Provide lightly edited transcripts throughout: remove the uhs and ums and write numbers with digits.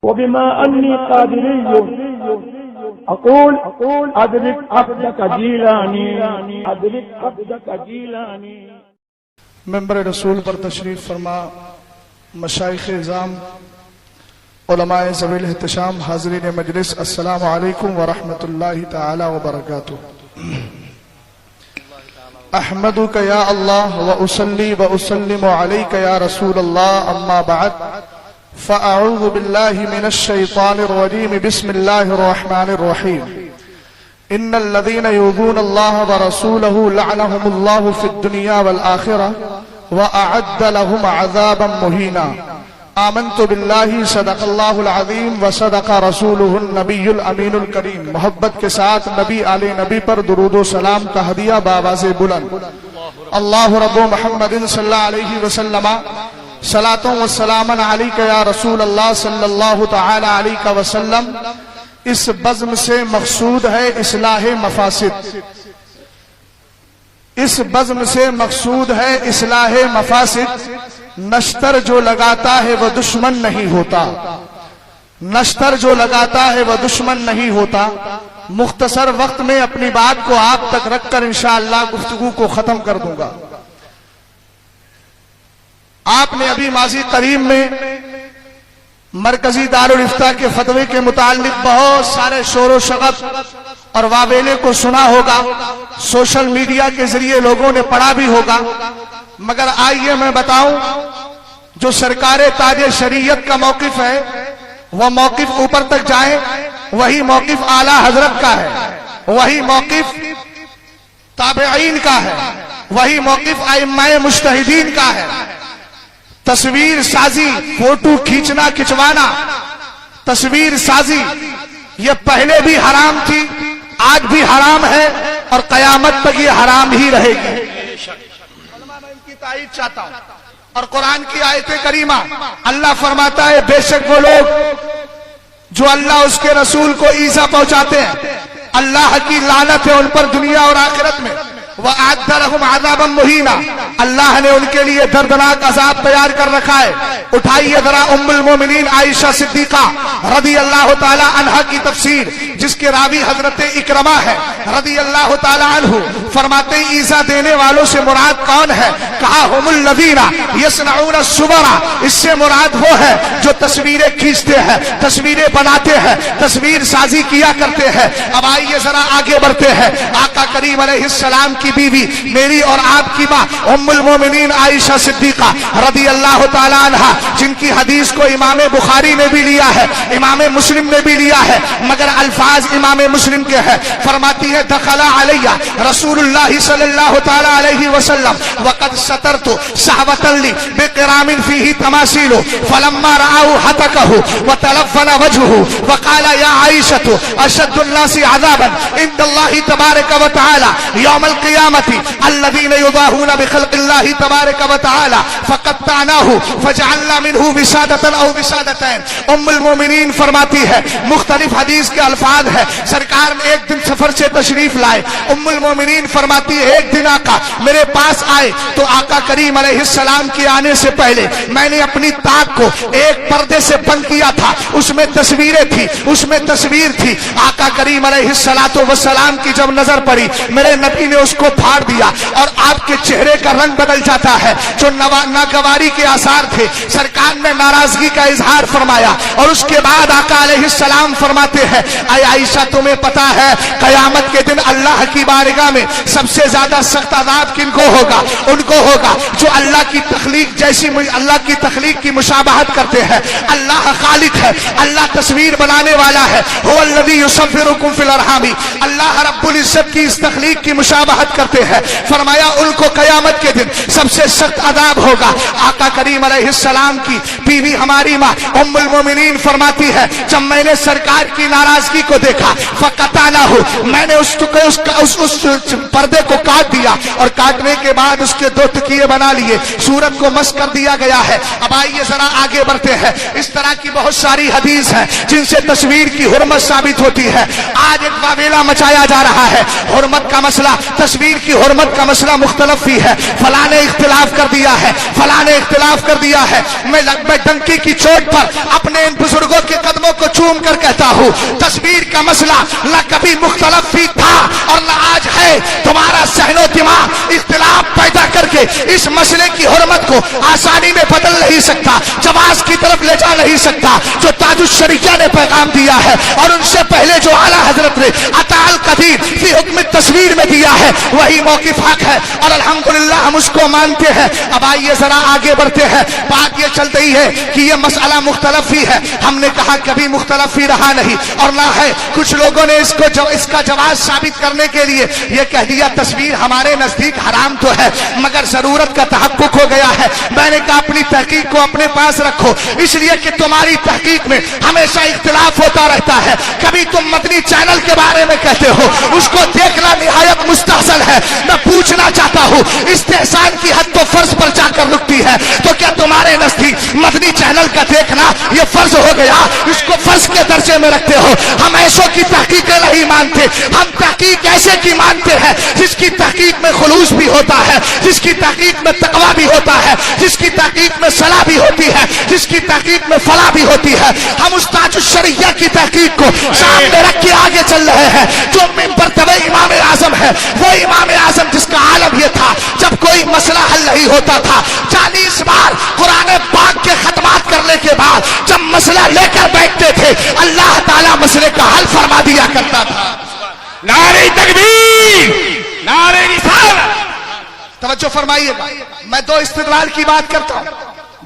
وبما أني قادري أقول أدرك عبدك جيلاني أدرك عبدك جيلاني. ممبر رسول پر تشریف فرما مشائخ اعظام علماء ذوی الاحتشام حاضرین مجلس، السلام علیکم ورحمۃ اللہ تعالی وبرکاتہ. احمدک یا اللہ واصلی واسلم علیک یا رسول اللہ، اما بعد فاعوذ باللہ من الشیطان الرجیم، بسم اللہ الرحمن الرحیم. ان الذین یؤذون اللہ ورسولہ لعنہم اللہ فی الدنیا والآخرہ وأعد لهم عذابا مہینا. آمنت باللہ صدق اللہ العظیم وصدق رسولہ النبی الامین الکریم. محبت کے ساتھ نبی آل نبی پر درود و سلام کا ہدیہ بآواز بلند. اللہ رب محمد صلی اللہ علیہ وسلم صلاۃ و سلام علیک یا رسول اللہ صلی اللہ تعالی علیہ وسلم. اس بزم سے مقصود ہے اصلاح مفاسد. اس بزم سے مقصود ہے اصلاح مفاسد. نشتر جو لگاتا ہے وہ دشمن نہیں ہوتا. نشتر جو لگاتا ہے وہ دشمن نہیں ہوتا. مختصر وقت میں اپنی بات کو آپ تک رکھ کر انشاءاللہ گفتگو کو ختم کر دوں گا. آپ نے ابھی ماضی قریب میں مرکزی دارالافتاء کے فتوے کے متعلق بہت سارے شور و شغب اور واویلے کو سنا ہوگا. سوشل میڈیا کے ذریعے لوگوں نے پڑھا بھی ہوگا. مگر آئیے میں بتاؤں، جو سرکار تاج شریعت کا موقف ہے وہ موقف اوپر تک جائے، وہی موقف اعلیٰ حضرت کا ہے، وہی موقف تابعین کا ہے، وہی موقف ائمہ مجتہدین کا ہے. تصویر سازی، فوٹو کھینچنا کھچوانا، تصویر سازی یہ پہلے بھی حرام تھی، آج بھی حرام ہے اور قیامت تک یہ حرام ہی رہے گی. میں ان کی تائید چاہتا ہوں. اور قرآن کی آیت کریمہ اللہ فرماتا ہے بے شک وہ لوگ جو اللہ اس کے رسول کو ایذا پہنچاتے ہیں اللہ کی لعنت ہے ان پر دنیا اور آخرت میں. وَأَعَدَّ لَهُمْ عَذَابًا مُهِينًا، اللہ نے ان کے لیے دردناک عذاب تیار کر رکھا ہے. اٹھائیے ذرا ام المومنین عائشہ صدیقہ رضی اللہ تعالی عنہا کی تفسیر، جس کے راوی حضرت اکرمہ ہے رضی اللہ تعالی عنہ. فرماتے ہیں ایذا دینے والوں سے مراد کون ہے؟ کہا ہم الذین یصنعون الصور، اس سے مراد وہ ہے جو تصویریں کھینچتے ہیں، تصویریں بناتے ہیں، تصویر سازی کیا کرتے ہیں. اب آئیے ذرا آگے بڑھتے ہیں. آقا کریم علیہ السلام کی بیوی، میری اور آپ کی ماں ام المومنین عائشہ صدیقہ رضی اللہ تعالی عنہا، جن کی حدیث کو امام بخاری نے بھی لیا ہے، امام مسلم نے بھی لیا ہے، مگر الفاظ امام مسلم کے ہیں. فرماتی ہے دخل علیہ رسول اللہ صلی اللہ تعالی علیہ وسلم وقد سترت صحبۃ لی بقرام فیہ تماثیل فلما رآہ ہتکہ وتلفن وجہہ وقال یا عائشہ اشد الناس عذابا عند اللہ تبارک وتعالی یوم القیامة الذين يضاهون بخلق الله تبارك وتعالى فقطعناه فجعلنا منه وسادة او وسادتين. ام المومنین فرماتی ہے مختلف حدیث کے الفاظ ہے. سرکار نے ایک دن سفر سے تشریف لائے. ام المومنین فرماتی ہے ایک دن آقا میرے پاس آئے تو آقا کریم علیہ السلام کے آنے سے پہلے میں نے اپنی طاق کو ایک پردے سے بند کیا تھا، اس میں تصویریں تھی، اس میں تصویر تھی. آقا کریم علیہ السلام کی جب نظر پڑی میرے نبی نے اس کو پھاڑ دیا اور آپ کے چہرے کا رنگ بدل جاتا ہے. جو ناگواری کے آثار تھے سرکار نے ناراضگی کا اظہار فرمایا اور اس کے بعد آقا علیہ السلام فرماتے ہیں اے عائشہ تمہیں پتا ہے قیامت کے دن اللہ کی بارگاہ میں سب سے زیادہ سخت عذاب کن کو ہوگا؟ ان کو ہوگا جو اللہ کی تخلیق جیسی اللہ کی تخلیق کی مشابہت کرتے ہیں. اللہ خالق ہے، اللہ تصویر بنانے والا ہے. هو الذی یصورکم فی الارحام، اللہ رب العزت کی اس تخلیق کی مشابہت کرتے ہیں. فرمایا ان کو قیامت کے دن سب سے سخت عذاب ہوگا. آقا کریم علیہ السلام کی بیوی ہماری ماں ام المومنین فرماتی ہے جب میں نے سرکار کی ناراضگی کو دیکھا فقطعناہ، میں نے اس پردے کو کاٹ دیا اور کاٹنے کے بعد اس کے 2 تکیے بنا لیے، صورت کو مس کر دیا گیا ہے. اب آئیے ذرا آگے بڑھتے ہیں. اس طرح کی بہت ساری حدیث ہیں جن سے تصویر کی حرمت ثابت ہوتی ہے. آج ایک واویلا مچایا جا رہا ہے. حرمت کا مسئلہ، تصویر کی حرمت کا مسئلہ مختلف بھی ہے. فلاں نے اختلاف کر دیا ہے، فلاں نے اختلاف کر دیا ہے. میں ڈنکی کی چوٹ پر اپنے ان بزرگوں کے قدموں घूम कर कहता हूँ, तस्वीर का मसला न कभी मुख्तलफ भी था और न आज है। तुम्हारा सहनो दिमाग इख्तिलाफ पैदा करके इस मसले की हुर्मत को आसानी में बदल नहीं सकता, जवाज की तरफ ले जा नहीं सकता। जो ताजुश शरीया ने पैगाम दिया है और उनसे पहले जो आला हजरत ने अताल कदीर फी हुक्म तस्वीर में दिया है, वही मौकिफ हक है और अल्हम्दुलिल्लाह हम उसको मानते हैं। अब आइए जरा आगे बढ़ते हैं। बात ये चल रही है कि ये मसला मुख्तलफ ही है। हमने कहा कभी मुख्तलफ ही रहा नहीं और ना है। कुछ लोगों ने इसका जवाब साबित करने के लिए ये कह दिया तस्वीर हमारे नजदीक हराम तो है मगर जरूरत का तहक्कुक हो गया है। मैंने कहा अपनी तहकीक को अपने पास रखो, इसलिए कि तुम्हारी तहकीक में हमेशा इख्तिलाफ होता रहता है। कभी तुम मदनी चैनल के बारे में कहते हो, उसको देखना निहायत मुस्तहसन है। मैं पूछना चाहता हूँ, इस्तेहसान की हद तो फर्ज पर जाकर रुकती है, तो क्या तुम्हारे नजदीक मदनी चैनल का देखना ये फर्ज हो गया? इसको फर्ज के दर्जे में रखते हो। हम ऐसों की तहकीकें नहीं मानते, हम तहकीक ऐसे की मानते हैं जिसकी तहकीक में खुलूस भी होता है, जिसकी तहकीक में तकवा भी होता है, जिसकी तहकीक में सलाह भी होती है, जिसकी तहकीक में फलाह भी होती है। हम उस ताजुश शरीया की तहकीक को सामने रख के आगे चल रहे हैं। जो मर्तबे इमाम आजम है, वो इमाम आजम जिसका आलम ये था, जब कोई मसला हल नहीं होता था, 40 बार कुरान पाक के खत्मात करने के बाद जब मसला लेकर बैठते थे, अल्लाह ताला मसले का हल फरमा दिया करता था। नारे तकबीर, नारे रिसालत। तवज्जो फरमाइएगा, मैं दो इस्तिदलाल की बात करता हूं।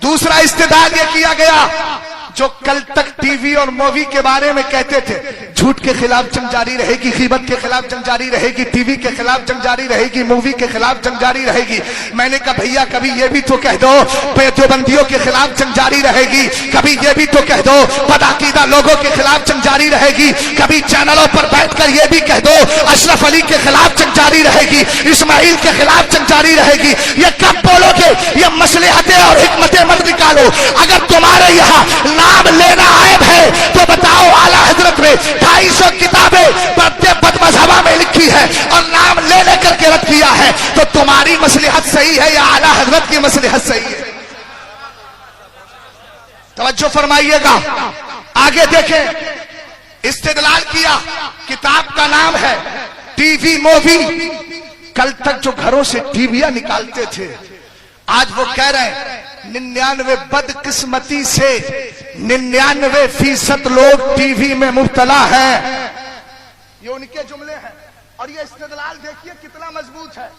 दूसरा इस्तिदलाल ये किया गया, जो कल तक टीवी और मूवी के बारे में कहते थे झूठ के खिलाफ जंग जारी रहेगी, गीबत के खिलाफ जंग जारी रहेगी, टीवी के खिलाफ जंग जारी रहेगी, मूवी के खिलाफ जंग जारी रहेगी। मैंने कहा भैया कभी ये भी तो कह दो देवबंदियों के खिलाफ जंग जारी रहेगी, कभी ये भी तो कह दो बदअकीदा लोगों के खिलाफ जंग जारी रहेगी, कभी चैनलों पर बैठकर ये भी कह दो अशरफ अली के खिलाफ जंग जारी रहेगी, इस्माइल के खिलाफ जंग जारी रहेगी। ये कब बोलोगे? ये मसलहतें और हिकमतें मत निकालो। अगर तुम्हारे यहाँ नाम लेना आयब है तो बताओ आला हजरत ने 250 किताबें प्रत्येक बदमज़हबा में लिखी है और नाम ले लेकर के रद्द किया है, तो तुम्हारी मसलहत सही है या आला हजरत की मसलहत सही है? तवज्जो फरमाइएगा, आगे देखें। इस्तेदलाल किया, किताब का नाम है टीवी मूवी। कल तक जो घरों से टीवियां निकालते थे, आज वो कह रहे हैं 99 बदकिस्मती से 99% लोग टीवी में मुब्तला हैं। ये उनके जुमले हैं और ये इस्तेदलाल देखिए कितना मजबूत है।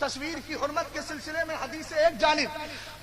तस्वीर की हुर्मत के सिलसिले में हदीस एक जानिब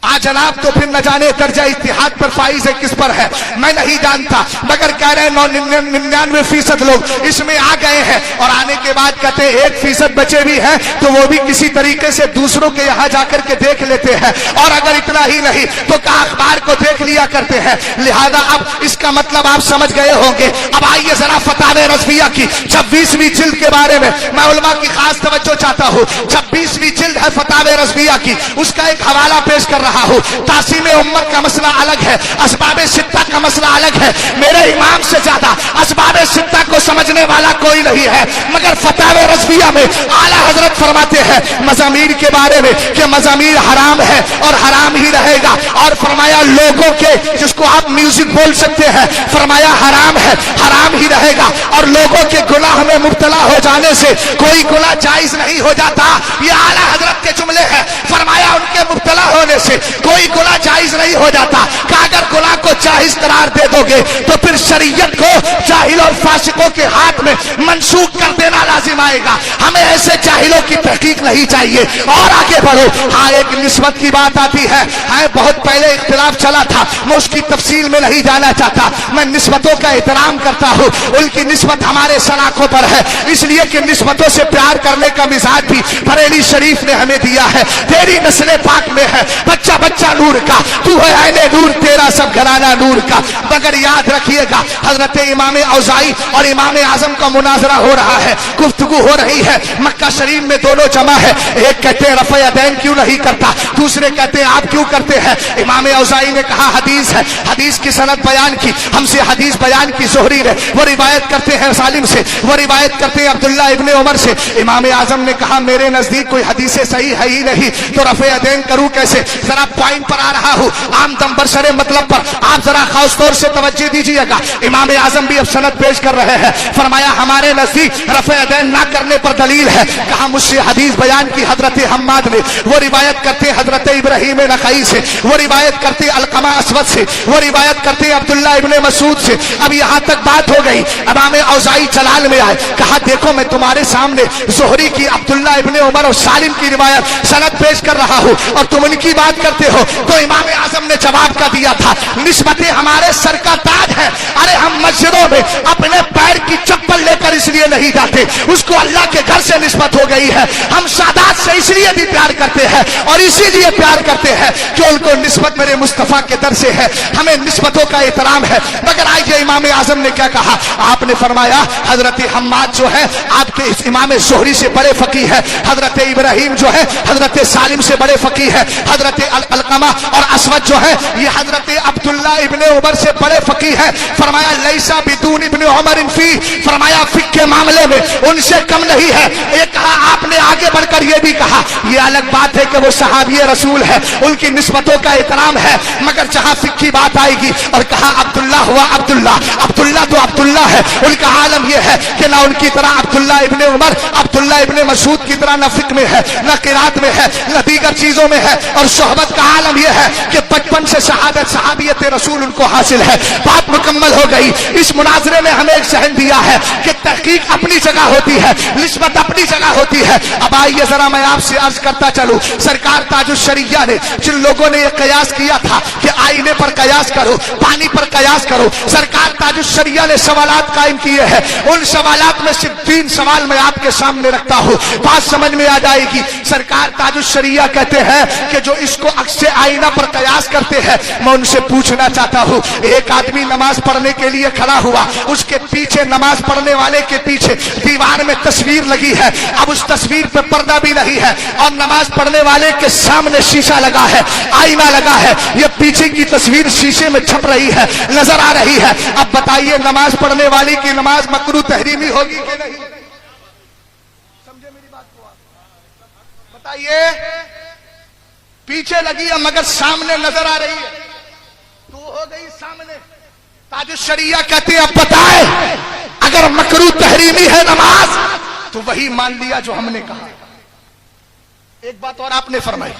आ जनाब, तो फिर न जाने दर्जा इत्तिहाद पर फाइज है किस पर है मैं नहीं जानता, मगर कह रहे हैं 99% लोग इसमें आ गए हैं और आने के बाद कहते हैं 1% बचे भी हैं तो वो भी किसी तरीके से दूसरों के यहाँ जाकर के देख लेते हैं, और अगर इतना ही नहीं तो क्या अखबार को देख लिया करते हैं। लिहाजा अब इसका मतलब आप समझ गए होंगे। अब आइए जरा फतावे रज़विया की 26वीं जिल्द के बारे में मैं उलमा की खास तवज्जो चाहता हूँ। 26वीं जिल्द है फतावे रज़विया की, उसका एक हवाला पेश कर रहा हूं। तासीम उम्मत का मसला अलग है, असबाबे सित्ता का मसला अलग है। मेरे इमाम से ज्यादा असबाबे सित्ता को समझने वाला कोई नहीं है, मगर फतावे रज़विया में आला हजरत फरमाते हैं मज़ामीर के बारे में कि मज़ामीर हराम है और हराम ही रहेगा, और फरमाया लोगों के जिसको आप म्यूजिक बोल सकते हैं, फरमाया हराम है, हराम ही रहेगा, और लोगों के गुनाह में मुब्तला हो जाने से कोई गुनाह जायज नहीं हो जाता। ये आला हजरत के जुमले हैं। फरमाया उनके मुब्तला होने से कोई गुनाह जायज नहीं हो जाता। कि अगर गुनाह को जायज करार दे दोगे तो फिर शरीयत को जाहिल और फासिकों के हाथ में मंसूख कर देना लाजिम आएगा। हमें ऐसे जाहिलों की तहकीक नहीं चाहिए। और आगे बढ़ो। हाँ, एक निस्बत की बात आती है। हाँ, बहुत पहले इख्तिलाफ चला था, मैं उसकी तफसील में नहीं जाना चाहता। मैं निस्बतों का एहतराम करता हूँ, उनकी निस्बत हमारे सलाखों पर है, इसलिए कि निस्बतों से प्यार करने का मिजाज भी बरेली शरीफ ने हमें दिया है। तेरी नस्ल पाक में है, बच्चा बच्चा नूर का, तू है ऐने नूर, तेरा सब घराना नूर का। मगर याद रखिएगा, हजरत इमाम औज़ाई और इमाम आजम का मुनाजरा हो रहा है, गुफ्तगू हो रही है। मक्का शरीफ में दोनों जमा है। एक कहते हैं रफ़े यदैन क्यों नहीं करता, दूसरे कहते हैं आप क्यों करते हैं। इमाम औज़ाई ने कहा हदीस है, हदीस की सनद बयान की, हमसे हदीस बयान की ज़ुहरी ने, वो रिवायत करते हैं सालिम से, वो रिवायत करते हैं अब्दुल्ला इब्ने उमर से। इमाम आजम ने कहा मेरे नजदीक कोई हदीस सही है ही नहीं, तो रफ़े यदैन एक्सप्लेन करूं कैसे, जरा पॉइंट पर आ रहा हूं, आम दम बरसरे मतलब पर आप जरा खास तौर से तवज्जो दीजिएगा। इमाम आजम भी अब सनद पेश कर रहे हैं, फरमाया हमारे नजदीक रफ़े यदैन ना करने पर दलील है। कहा मुझसे हदीस बयान की हजरत हम्माद ने, वो रिवायत करते हजरत इब्राहिम नखई से, वो रिवायत करते अलकमा अस्वद से, वो रिवायत करते अब्दुल्ला इब्ने मसूद से। अब यहां तक बात हो गई, इमाम औज़ाई जलाल में आए, कहा देखो मैं तुम्हारे सामने ज़ुहरी की, अब्दुल्ला इब्ने उमर और सालिम की रिवायत सनद पेश कर रहा हूं और तुम उनकी बात करते हो। तो इमाम आजम ने जवाब का दिया था, निस्बतें हमारे सर का ताज है। अरे हम मस्जिदों में अपने पैर की चप्पल लेकर इसलिए नहीं जाते, उसको अल्लाह के घर से निस्बत हो गई है। हम सादात से इसलिए भी प्यार करते हैं और इसीलिए प्यार करते हैं कि उनको निस्बत मेरे मुस्तफा के दर से है, हमें निस्बतों का एहतराम है। मगर आइए इमाम आजम ने क्या कहा, आपने फरमाया हजरत हम्माद जो है आपके इस इमाम ज़ुहरी से बड़े फकीह है, हजरत इब्राहिम जो है हजरत सालिम से बड़े फकीह है, हजरत अलकमा और अस्वद जो है ये हजरत अब्दुल्ला इब्ने उमर से बड़े फकीह है। फरमाया लैसा बिदून इब्ने उमर फी, फरमाया फिक्र के मामले में उनसे कम नहीं है। एक कहा आपने आगे बढ़कर ये भी कहा, ये अलग बात है कि वो सहाबी रसूल है, उनकी निस्बतों का एहतराम है, मगर जहां फिक्र की बात आएगी और कहा अब्दुल्ला हुआ अब्दुल्ला, अब्दुल्ला तो अब्दुल्ला है, उनका आलम यह है कि ना उनकी तरह अब्दुल्ला इब्ने उमर, अब्दुल्ला इब्ने मसूद की तरह न फिक्र में है, न किरात में है, न दीगर चीजों में है। और सोहबत का आलम यह है कि बचपन से शहादत सहाबियत रसूल उनको हासिल है। बात मुकम्मल हो गई। इस मुनाजरे में हमें एक सहन दिया है कि तहकीक अपनी जगह होती है, निस्बत अपनी जगह होती है। अब आइए जरा मैं आपसे अर्ज करता चलूं, सरकार ताजुश्शरिया ने जिन लोगों ने यह कयास किया था कि आईने पर कयास करो, पानी पर कयास करो, सरकार ताजुश्शरिया ने सवालात कायम किए हैं। उन सवालात में सिर्फ 3 सवाल मैं आपके सामने रखता हूं, बात समझ में आ जाएगी। सरकार ताजुश्शरिया कहते हैं कि जो इसको अक्से आईना पर कयास करते हैं, मैं उनसे पूछना चाहता हूं, एक आदमी नमाज पढ़ने के लिए खड़ा हुआ, उसके पीछे नमाज पढ़ने वाले के पीछे दीवार में तस्वीर लगी है, अब उस तस्वीर पे पर्दा भी नहीं है और नमाज पढ़ने वाले के सामने शीशा लगा है, आईना लगा है, ये पीछे की तस्वीर शीशे में छप रही है, नजर आ रही है। अब बताइए नमाज पढ़ने वाली की नमाज मकरूह तहरीमी होगी कि नहीं? समझे मेरी बात को आप? बताइए, पीछे लगी है मगर सामने नजर आ रही है, तो हो गई सामने। ताजुश्शरिया कहते हैं बताए अगर मकरूह तहरीमी है नमाज तो वही मान लिया जो हमने कहा। एक बात और आपने फरमाई,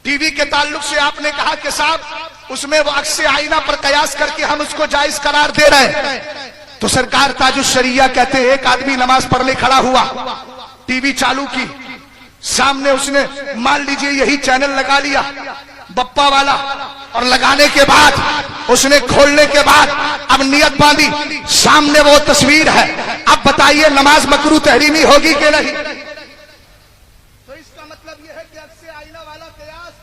टीवी के ताल्लुक से आपने कहा कि साहब उसमें वो अक्से आईना पर कयास करके हम उसको जायज करार दे रहे हैं। तो सरकार ताजुश्शरिया कहते हैं एक आदमी नमाज पढ़ने खड़ा हुआ, टीवी चालू की, सामने उसने मान लीजिए यही चैनल लगा लिया बप्पा वाला, और लगाने के बाद उसने खोलने के बाद अब नियत बांधी, सामने वो तस्वीर है। अब बताइए नमाज मकरूह तहरीमी होगी कि नहीं? तो इसका मतलब यह है कि अक्से आईना वाला कयास,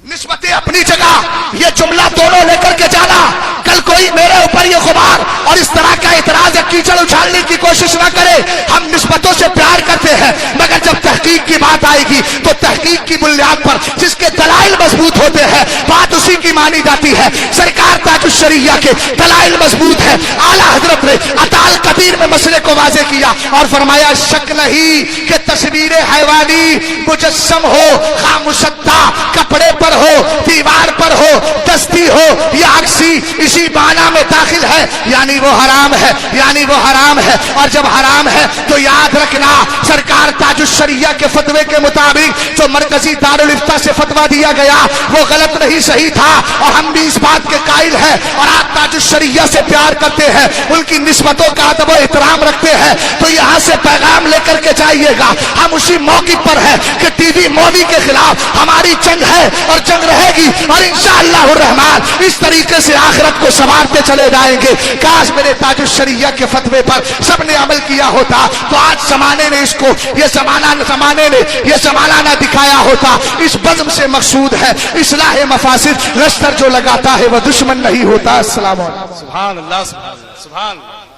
निस्बतें अपनी जगह, ये जुमला दोनों लेकर के जाना। कल कोई मेरे ऊपर ये गुबार और इस तरह का इतराज या कीचड़ उछालने की कोशिश ना करे। हम निस्बतों से प्यार करते हैं, मगर जब तहकीक की बात आएगी तो तहकीक की बुनियाद पर जिसके दलाइल मजबूत होते हैं बात उसी की मानी जाती है। सरकार ताजुश्शरिया के दलाइल मजबूत है। आला हजरत ने अताल कबीर में मसले को वाज़े किया और फरमाया शक नहीं कि तस्वीर हैवानी मुजस्सम हो, खामुशत्ता कपड़े पर हो, दीवार पर हो, दस्ती हो या अक्सी, इसी माना में दाखिल है, यानी वो हराम है, यानी वो हराम है। और जब हराम है तो याद रखना सरकार ताजुश्शरिया के फतवे के मुताबिक जो मरकजी दारुल इफ्ता से फतवा दिया गया वो गलत नहीं सही था, और हम भी इस बात के कायल हैं। और आप ताजुश्शरिया से प्यार करते हैं, उनकी निस्बतों का अदब और एहतराम रखते हैं, तो यहाँ से पैगाम लेकर के जाइएगा। हम उसी मौके पर है कि टीवी मौली के खिलाफ हमारी जंग है और जंग रहेगी, और इंशाअल्लाह रहमान इस तरीके से आखिरत को संवारते चले जाएंगे। काश मेरे ताजुश्शरिया के फतवे पर सबने अमल किया होता तो आज जमाने ने इसको ये जमाना ना दिखाया होता। इस बज़्म से मकसूद है इस्लाह मफासिद, लश्कर जो लगाता है वह दुश्मन नहीं होता। अस्सलाम वालेकुम। सुभान अल्लाह, सुभान अल्लाह।